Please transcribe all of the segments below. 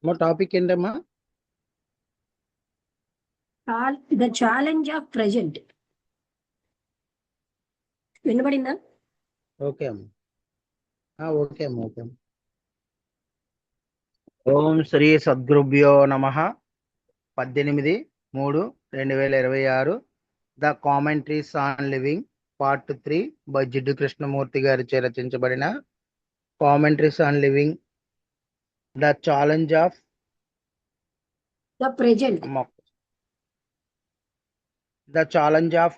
మా టాపిక్ ఏంటమ్మా? The challenge of present. వినబడిందా? ఓకే అమ్మా. ఓకే అమ్మా. ఓకే అమ్మా. ఓం శ్రీ సద్గురుభ్యో నమ. 18/3/2026 the commentaries on living part 3 by Jiddu Krishnamurti గారి రచించబడిన commentaries on living the challenge of the present. The challenge of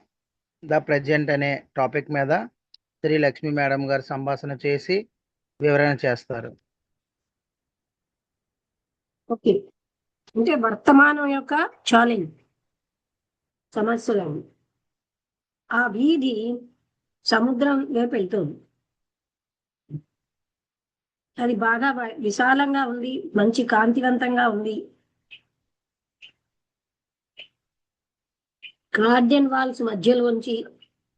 the present అనే టాపిక్ మీద శ్రీ లక్ష్మీ మేడం గారు సంభాషణ చేసి వివరణ చేస్తారు. ఓకే, అంటే వర్తమానం యొక్క ఛాలెంజ్ సమస్యలు. ఆ వీధి సముద్రం వైపు వెళ్తుంది. అది బాగా విశాలంగా ఉంది, మంచి కాంతివంతంగా ఉంది. గార్డెన్ వాల్స్ మధ్యలోంచి,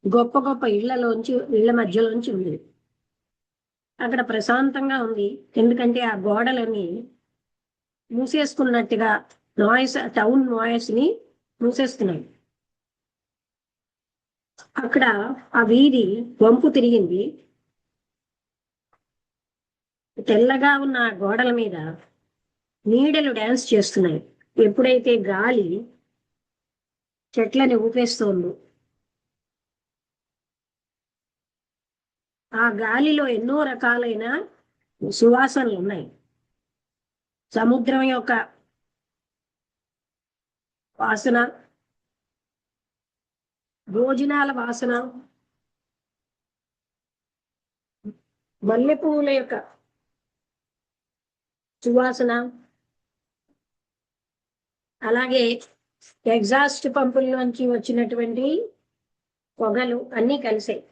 గొప్ప గొప్ప ఇళ్ల మధ్యలోంచి ఉంది. అక్కడ ప్రశాంతంగా ఉంది, ఎందుకంటే ఆ గోడలన్నీ మూసేసుకున్నట్టుగా టౌన్ నాయిస్ ని మూసేస్తున్నాయి. అక్కడ ఆ వీధి వంపు తిరిగింది. తెల్లగా ఉన్న గోడల మీద నీడలు డాన్స్ చేస్తున్నాయి. ఎప్పుడైతే గాలి చెట్లని ఊపేస్తోందో, ఆ గాలిలో ఎన్నో రకాలైన సువాసనలు ఉన్నాయి. సముద్రం యొక్క వాసన, భోజనాల వాసన, మల్లెపూల యొక్క సువాసన, అలాగే ఎగ్జాస్ట్ పంపుల్లోంచి వచ్చినటువంటి పొగలు అన్నీ కలిసాయి.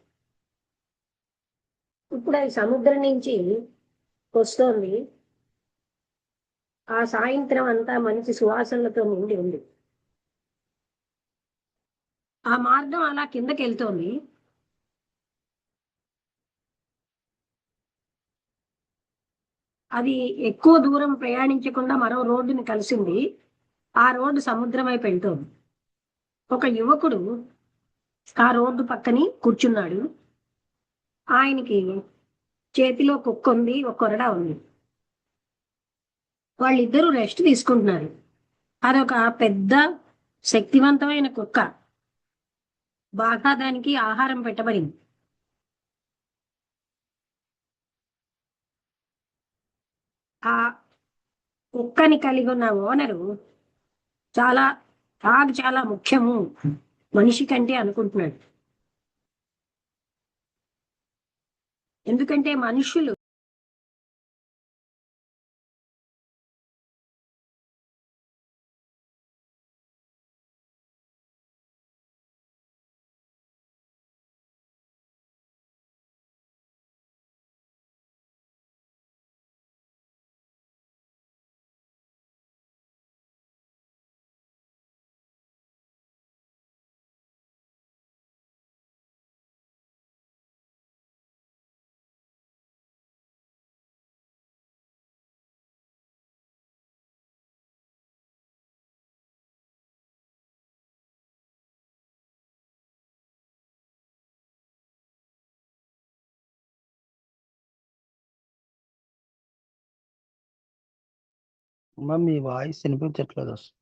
ఇప్పుడు అది సముద్రం నుంచి వస్తోంది. ఆ సాయంత్రం అంతా మంచి సువాసనలతో నిండి ఉంది. ఆ మార్గం అలా కిందకి వెళ్తోంది. అది ఎక్కువ దూరం ప్రయాణించకుండా మరో రోడ్డుని కలిసింది. ఆ రోడ్డు సముద్రం వైపు వెళ్తోంది. ఒక యువకుడు ఆ రోడ్డు పక్కని కూర్చున్నాడు. ఆయనకి చేతిలో కుక్క ఉంది, ఒక కొరడా ఉంది. వాళ్ళిద్దరూ రెస్ట్ తీసుకుంటున్నారు. అదొక పెద్ద శక్తివంతమైన కుక్క. బాగా దానికి ఆహారం పెట్టబడింది. ఆ కుక్కని కలిగి ఉన్న ఓనరు చాలా ముఖ్యము మనిషి కంటే అనుకుంటున్నాడు. ఎందుకంటే మనుషులు అమ్మా, మీ వాయిస్ వినిపించట్లేదు అసలు.